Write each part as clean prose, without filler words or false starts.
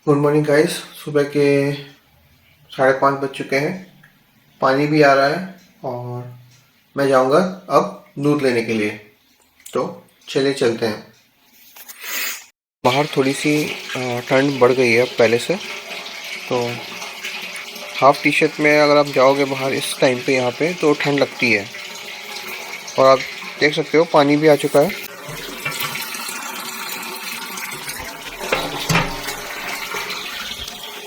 Good morning guys. सुबह के 5:30 बज चुके हैं। पानी भी आ रहा है और मैं जाऊंगा अब दूध लेने के लिए। तो चलिए चलते हैं। बाहर थोड़ी सी ठंड बढ़ गई है अब पहले से। तो हाफ टी शर्ट में अगर आप जाओगे बाहर इस टाइम पे यहाँ पे तो ठंड लगती है। और आप देख सकते हो पानी भी आ चुका है।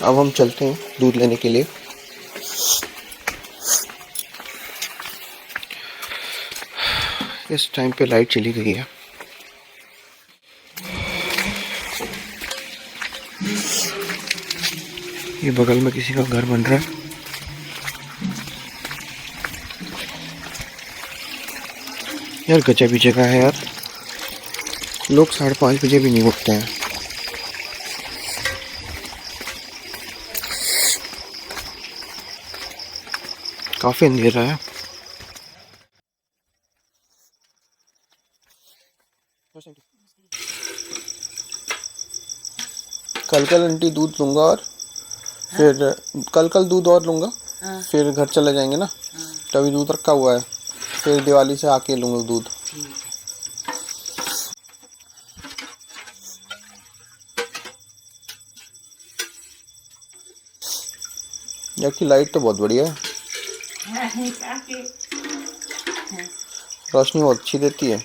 अब हम चलते हैं दूध लेने के लिए। इस टाइम पे लाइट चली गई है। ये बगल में किसी का घर बन रहा है। यार गजब भी जगह है यार। लोग 5:30 बजे भी नहीं उठते हैं। काफी अंधेरा है। कल आंटी दूध लूंगा और फिर कल दूध और लूंगा। फिर घर चले जाएंगे ना। तो अभी दूध रखा हुआ है, फिर दिवाली से आके लूंगा दूध। यहाँ की लाइट तो बहुत बढ़िया है, रोशनी बहुत अच्छी देती है।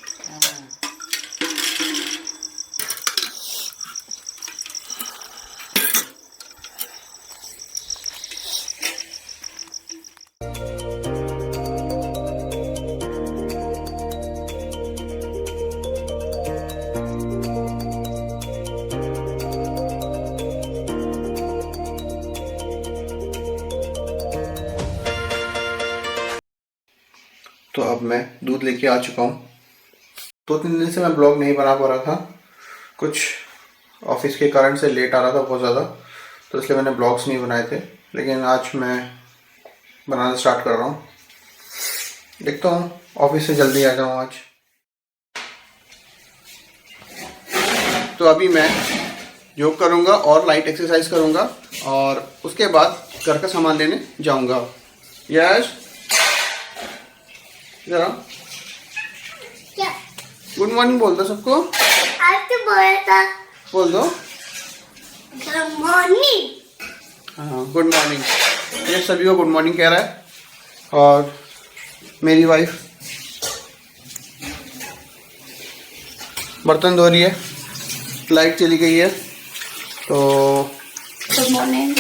तो अब मैं दूध लेके आ चुका हूँ। 2-3 दिन से मैं ब्लॉग नहीं बना पा रहा था, कुछ ऑफिस के कारण से लेट आ रहा था बहुत ज़्यादा, तो इसलिए मैंने ब्लॉग्स नहीं बनाए थे। लेकिन आज मैं बनाना स्टार्ट कर रहा हूँ। देखता हूँ ऑफिस से जल्दी आ जाऊँ आज। तो अभी मैं योग करूँगा और लाइट एक्सरसाइज करूँगा और उसके बाद घर का सामान लेने जाऊँगा। यस जरा क्या? गुड मॉर्निंग बोल दो सबको। आज तो बोला था बोल दो गुड मॉर्निंग। हाँ गुड मॉर्निंग। ये सभी को गुड मॉर्निंग कह रहा है। और मेरी वाइफ बर्तन धो रही है। लाइट चली गई है तो गुड मॉर्निंग।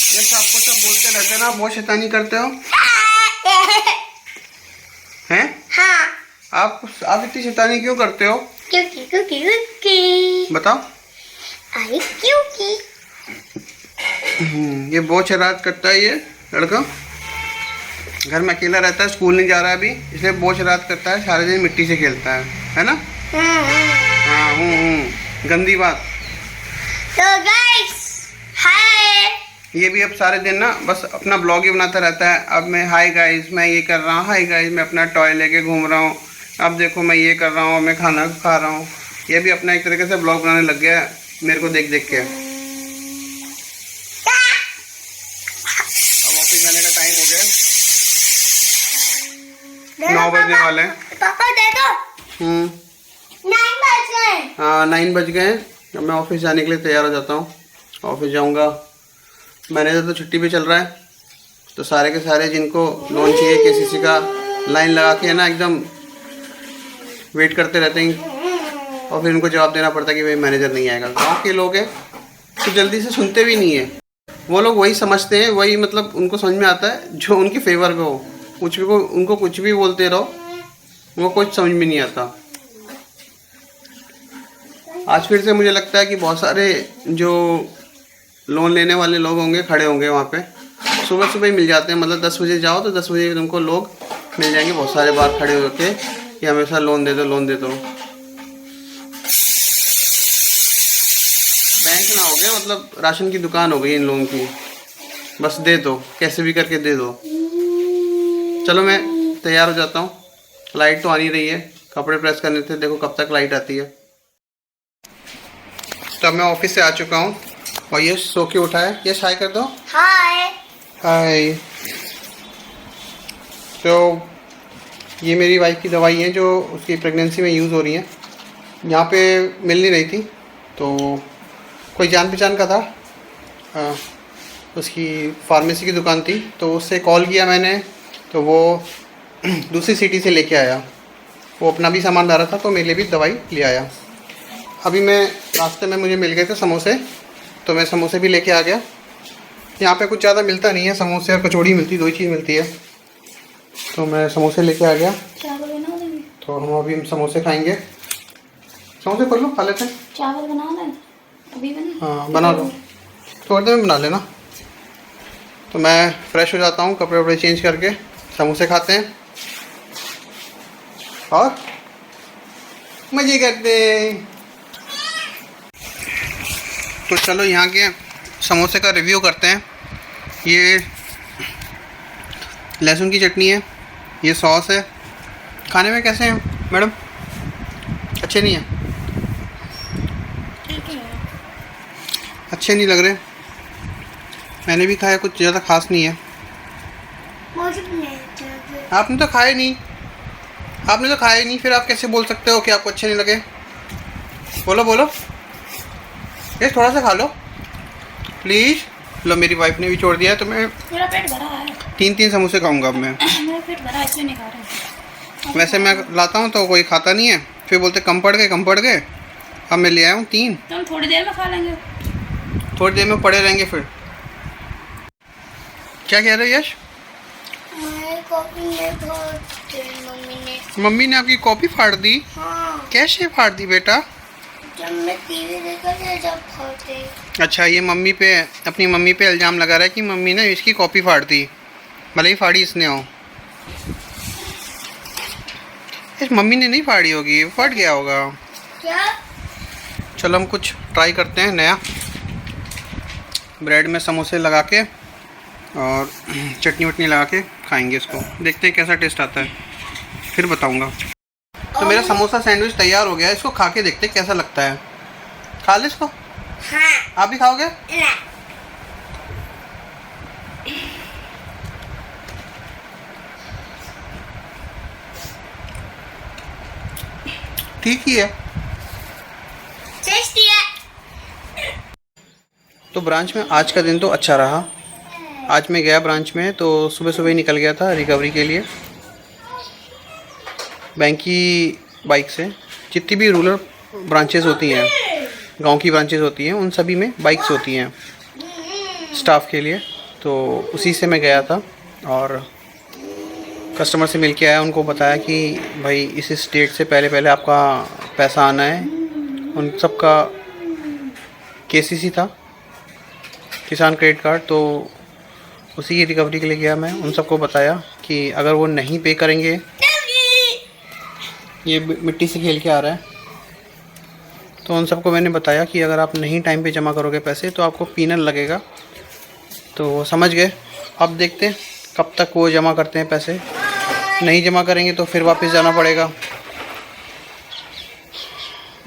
जैसे आपको सब बोलते रहते हैं ना, बहुत शैतानी करते हो हैं? हाँ आप इतनी शैतानी क्यों करते हो? क्योंकि बताओ। अरे क्योंकि ये बहुत शरारत करता है ये लड़का। घर में अकेला रहता है, स्कूल नहीं जा रहा है अभी, इसलिए बहुत शरारत करता है। सारे दिन मिट्टी से खेलता है ना? हाँ गंदी बात। तो गाइस हाय। ये भी अब सारे दिन ना बस अपना ब्लॉग ही बनाता रहता है। अब मैं हाय गाइस मैं ये कर रहा हूँ, हाय गाइस मैं अपना टॉय लेके घूम रहा हूँ, अब देखो मैं ये कर रहा हूँ, मैं खाना खा रहा हूँ। ये भी अपना एक तरीके से ब्लॉग बनाने लग गया है मेरे को देख देख के। अब ऑफिस जाने का टाइम हो गया, 9 बजने वाले हैं। पापा दे दो। 9 बज गए। हाँ 9 बज गए हैं। अब मैं ऑफिस जाने के लिए तैयार हो जाता हूँ। ऑफिस जाऊँगा। मैनेजर तो छुट्टी पे चल रहा है, तो सारे के सारे जिनको लोन चाहिए केसीसी का लाइन लगा के ना एकदम वेट करते रहते हैं और फिर उनको जवाब देना पड़ता है कि भाई मैनेजर नहीं आएगा। गाँव के लोग हैं तो जल्दी से सुनते भी नहीं है। वो लोग वही समझते हैं, वही मतलब उनको समझ में आता है जो उनके फेवर में हो। कुछ भी उनको कुछ भी बोलते रहो, वो कुछ समझ में नहीं आता। आज फिर से मुझे लगता है कि बहुत सारे जो लोन लेने वाले लोग होंगे खड़े होंगे वहाँ पे। सुबह सुबह ही मिल जाते हैं, मतलब 10 बजे जाओ तो 10 बजे तुमको लोग मिल जाएंगे बहुत सारे बाहर खड़े होके कि हमेशा लोन दे दो लोन दे दो। बैंक ना हो गया, मतलब राशन की दुकान हो गई इन लोगों की। बस दे दो, कैसे भी करके दे दो। चलो मैं तैयार हो जाता हूँ, लाइट तो आ नहीं रही है, कपड़े प्रेस करने थे, देखो कब तक लाइट आती है। तो मैं ऑफिस से आ चुका हूँ और ये सो के उठा है। ये हाय कर दो। हाय। हाय। तो ये मेरी वाइफ की दवाई है जो उसकी प्रेगनेंसी में यूज़ हो रही है। यहाँ पे मिल नहीं रही थी, तो कोई जान पहचान का था, उसकी फार्मेसी की दुकान थी, तो उससे कॉल किया मैंने, तो वो दूसरी सिटी से लेके आया। वो अपना भी सामान ला रहा था, तो मेरे लिए भी दवाई ले आया। अभी मैं रास्ते में मुझे मिल गए थे समोसे, तो मैं समोसे भी लेके आ गया। यहाँ पे कुछ ज़्यादा मिलता नहीं है, समोसे और कचौड़ी मिलती, दो ही चीज़ मिलती है। तो मैं समोसे लेके आ गया, चावल बना देंगे। तो हम अभी समोसे खाएंगे। समोसे कर लो, खा लेते हैं। चावल बना लें अभी बना। हाँ बना लो, थोड़ी देर में बना लेना। तो मैं फ्रेश हो जाता हूँ, कपड़े वपड़े चेंज करके समोसे खाते हैं और मज़े करते हैं। तो चलो यहाँ के समोसे का रिव्यू करते हैं। ये लहसुन की चटनी है, ये सॉस है। खाने में कैसे हैं मैडम? अच्छे नहीं हैं? ठीक है। अच्छे नहीं लग रहे। मैंने भी खाया, कुछ ज़्यादा खास नहीं है। मुझे नहीं चाहिए। आपने तो खाए नहीं, आपने तो खाया ही नहीं, फिर आप कैसे बोल सकते हो कि आपको अच्छे नहीं लगे? बोलो बोलो, ये थोड़ा सा खा लो प्लीज़। लो मेरी वाइफ ने भी छोड़ दिया है, तो मैं मेरा पेट भरा है। 3 समोसे खाऊंगा अब मैं। मेरा पेट भरा है, इसलिए नहीं खा रहा। वैसे मैं लाता हूँ तो कोई खाता नहीं है, फिर बोलते कम पड़ गए। अब मैं ले आया हूँ 3। तो हम थोड़ी देर में खा लेंगे। थोड़ी देर में पड़े रहेंगे फिर। क्या कह रहे हो यश? मम्मी ने आपकी कॉपी फाड़ दी? हाँ। कैसे फाड़ दी बेटा? जब मैं टीवी देखा था जब फाड़ते। अच्छा, ये अपनी मम्मी पे इल्ज़ाम लगा रहा है कि मम्मी ने इसकी कॉपी फाड़ दी, भले ही फाड़ी इसने हो। इस मम्मी ने नहीं फाड़ी होगी, फट गया होगा। क्या? चलो हम कुछ ट्राई करते हैं नया। ब्रेड में समोसे लगा के और चटनी वटनी लगा के खाएंगे इसको, देखते हैं कैसा टेस्ट आता है, फिर बताऊंगा। तो मेरा समोसा सैंडविच तैयार हो गया है, इसको खा के देखते हैं कैसा लगता है। खा ले इसको। हाँ। आप भी खाओगे? ठीक ही है। टेस्टी है। तो ब्रांच में आज का दिन तो अच्छा रहा। आज मैं गया ब्रांच में, तो सुबह सुबह ही निकल गया था रिकवरी के लिए बैंक की बाइक से। जितनी भी रूरल ब्रांचेस होती हैं, गांव की ब्रांचेस होती हैं, उन सभी में बाइक्स होती हैं स्टाफ के लिए। तो उसी से मैं गया था और कस्टमर से मिल के आया, उनको बताया कि भाई इस डेट से पहले आपका पैसा आना है। उन सब का KCC था, किसान क्रेडिट कार्ड, तो उसी की रिकवरी के लिए गया मैं। उन सबको बताया कि अगर वो नहीं पे करेंगे, ये मिट्टी से खेल के आ रहा है, तो उन सबको मैंने बताया कि अगर आप नहीं टाइम पे जमा करोगे पैसे तो आपको पीनल लगेगा। तो वो समझ गए। अब देखते हैं कब तक वो जमा करते हैं पैसे। नहीं जमा करेंगे तो फिर वापस जाना पड़ेगा।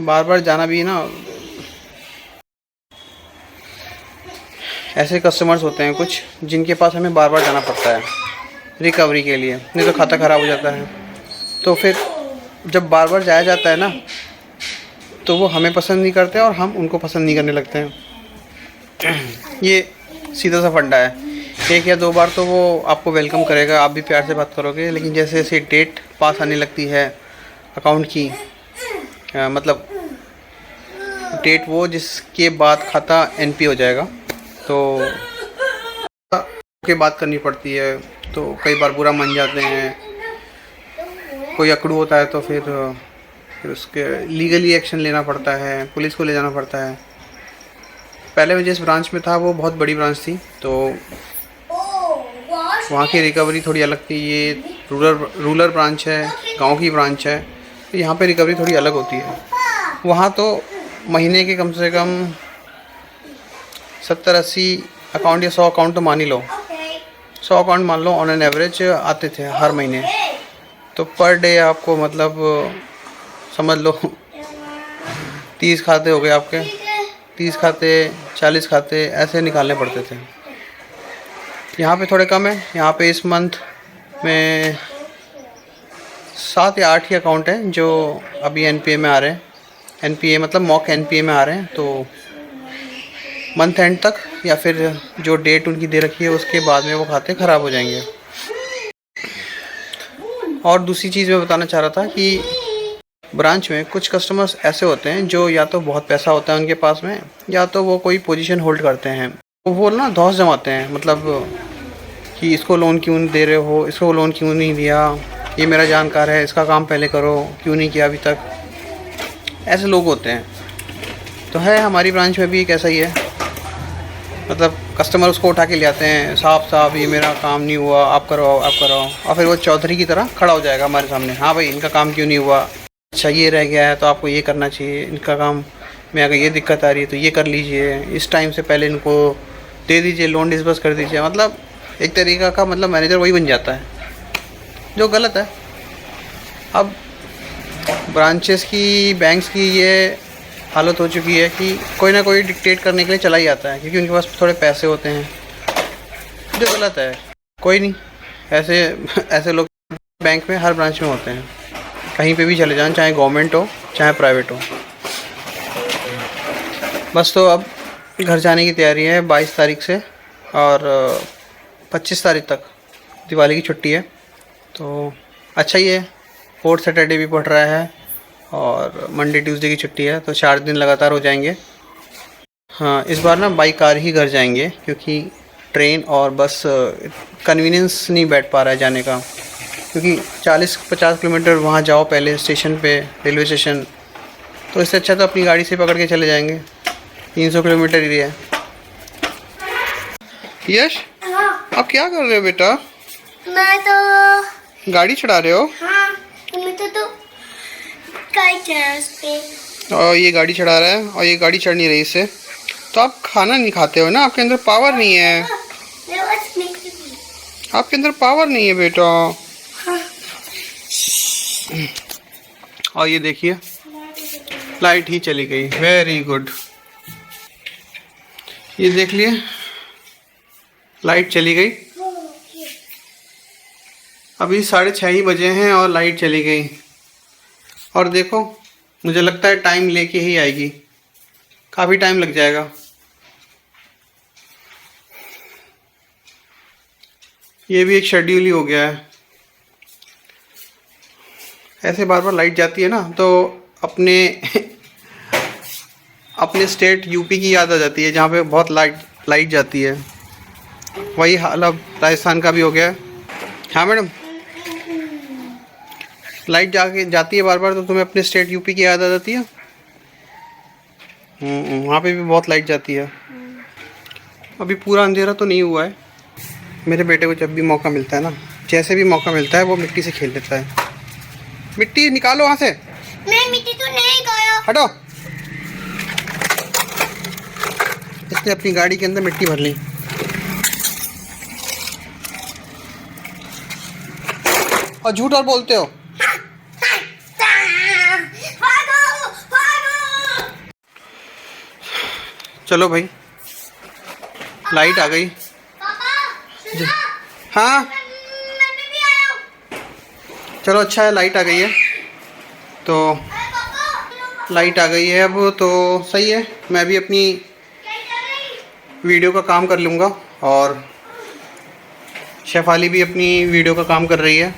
बार बार जाना भी ना, ऐसे कस्टमर्स होते हैं कुछ जिनके पास हमें बार बार जाना पड़ता है रिकवरी के लिए, नहीं तो खाता ख़राब हो जाता है। तो फिर जब बार बार जाया जाता है ना, तो वो हमें पसंद नहीं करते और हम उनको पसंद नहीं करने लगते हैं। ये सीधा सा फंडा है। 1 या 2 बार तो वो आपको वेलकम करेगा, आप भी प्यार से बात करोगे, लेकिन जैसे जैसे डेट पास आने लगती है अकाउंट की, मतलब डेट वो जिसके बाद खाता NP हो जाएगा, तो के बात करनी पड़ती है। तो कई बार बुरा मान जाते हैं। कोई अकड़ू होता है तो फिर उसके लीगली एक्शन लेना पड़ता है, पुलिस को ले जाना पड़ता है। पहले मैं जिस ब्रांच में था वो बहुत बड़ी ब्रांच थी, तो वहाँ की रिकवरी थोड़ी अलग थी। ये रूरल ब्रांच है, गांव की ब्रांच है, तो यहाँ पे रिकवरी थोड़ी अलग होती है। वहाँ तो महीने के कम से कम 70-80 अकाउंट या 100 अकाउंट तो मान ही लो, 100 अकाउंट मान लो ऑन एन एवरेज आते थे हर महीने। तो पर डे आपको मतलब समझ लो 30 खाते हो गए आपके, 30 खाते 40 खाते ऐसे निकालने पड़ते थे। यहाँ पे थोड़े कम है, यहाँ पे इस मंथ में 7 या 8 ही अकाउंट हैं जो अभी एनपीए में आ रहे हैं। एनपीए मतलब मॉक एनपीए में आ रहे हैं, तो मंथ एंड तक या फिर जो डेट उनकी दे रखी है उसके बाद में वो खाते ख़राब हो जाएंगे। और दूसरी चीज़ मैं बताना चाह रहा था कि ब्रांच में कुछ कस्टमर्स ऐसे होते हैं जो या तो बहुत पैसा होता है उनके पास में, या तो वो कोई पोजीशन होल्ड करते हैं। वो ना धौंस जमाते हैं, मतलब कि इसको लोन क्यों नहीं दे रहे हो, इसको लोन क्यों नहीं दिया, ये मेरा जानकार है, इसका काम पहले करो, क्यों नहीं किया अभी तक। ऐसे लोग होते हैं। तो है हमारी ब्रांच में भी एक ऐसा ही है, मतलब कस्टमर उसको उठा के ले आते हैं, साहब ये मेरा काम नहीं हुआ, आप कराओ आप कराओ, और फिर वो चौधरी की तरह खड़ा हो जाएगा हमारे सामने, हाँ भाई इनका काम क्यों नहीं हुआ, अच्छा ये रह गया है तो आपको ये करना चाहिए, इनका काम में अगर ये दिक्कत आ रही है तो ये कर लीजिए, इस टाइम से पहले इनको दे दीजिए, लोन डिसबर्स कर दीजिए। मतलब एक तरीका का मतलब मैनेजर वही बन जाता है, जो गलत है। अब ब्रांचेस की, बैंक्स की ये हालत हो चुकी है कि कोई ना कोई डिक्टेट करने के लिए चला ही आता है, क्योंकि उनके पास थोड़े पैसे होते हैं, जो गलत है। कोई नहीं, ऐसे लोग बैंक में हर ब्रांच में होते हैं, कहीं पे भी चले जाएं, चाहे गवर्नमेंट हो चाहे प्राइवेट हो। बस तो अब घर जाने की तैयारी है 22 तारीख से, और 25 तारीख तक दिवाली की छुट्टी है। तो अच्छा ही है, 4th सैटरडे भी पड़ रहा है और मंडे ट्यूसडे की छुट्टी है, तो 4 दिन लगातार हो जाएंगे। हाँ, इस बार ना बाई कार ही घर जाएंगे, क्योंकि ट्रेन और बस कन्वीनियंस नहीं बैठ पा रहा है जाने का, क्योंकि 40-50 किलोमीटर वहाँ जाओ पहले स्टेशन पे, रेलवे स्टेशन, तो इससे अच्छा तो अपनी गाड़ी से पकड़ के चले जाएंगे। 300 किलोमीटर ही है। यश, आप क्या कर रहे हो बेटा? मैं तो गाड़ी चढ़ा रहे हो? हाँ, मैं तो गाड़ी चढ़ा उस पे। और ये गाड़ी चढ़ा रहा है और ये गाड़ी चढ़ नहीं रही इससे। तो आप खाना नहीं खाते हो ना, आपके अंदर पावर नहीं है, आपके अंदर पावर नहीं है बेटा। और ये देखिए लाइट ही चली गई, वेरी गुड। ये देख लिए लाइट चली गई, अभी 6:30 ही बजे हैं और लाइट चली गई। और देखो मुझे लगता है टाइम लेके ही आएगी, काफ़ी टाइम लग जाएगा। ये भी एक शेड्यूल ही हो गया है, ऐसे बार बार लाइट जाती है ना तो अपने अपने स्टेट यूपी की याद आ जाती है, जहाँ पे बहुत लाइट जाती है। वही हाल अब राजस्थान का भी हो गया है। हाँ मैडम, लाइट जाती है बार बार तो तुम्हें अपने स्टेट यूपी की याद आ जाती है। वहाँ पे भी बहुत लाइट जाती है। अभी पूरा अंधेरा तो नहीं हुआ है। मेरे बेटे को जब भी मौका मिलता है ना, जैसे भी मौका मिलता है वो मिट्टी से खेल लेता है। मिट्टी निकालो वहाँ से। मैं मिट्टी तो नहीं खाया। हटो। इसने अपनी गाड़ी के अंदर मिट्टी भर ली। और झूठ और बोलते हो। चलो भाई, लाइट आ गई। हाँ चलो अच्छा है, लाइट आ गई है तो लाइट आ गई है अब तो सही है। मैं भी अपनी वीडियो का काम कर लूँगा और शेफाली भी अपनी वीडियो का काम कर रही है,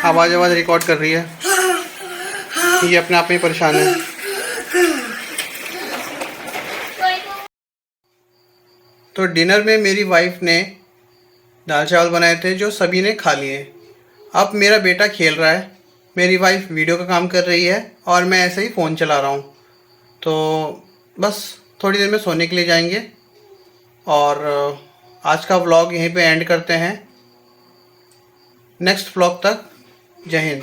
आवाज़ रिकॉर्ड कर रही है। ये अपने आप में परेशान है। तो डिनर में मेरी वाइफ ने दाल चावल बनाए थे जो सभी ने खा लिए। अब मेरा बेटा खेल रहा है, मेरी वाइफ वीडियो का काम कर रही है और मैं ऐसे ही फ़ोन चला रहा हूँ। तो बस थोड़ी देर में सोने के लिए जाएंगे और आज का व्लॉग यहीं पे एंड करते हैं। नेक्स्ट व्लॉग तक जय हिंद।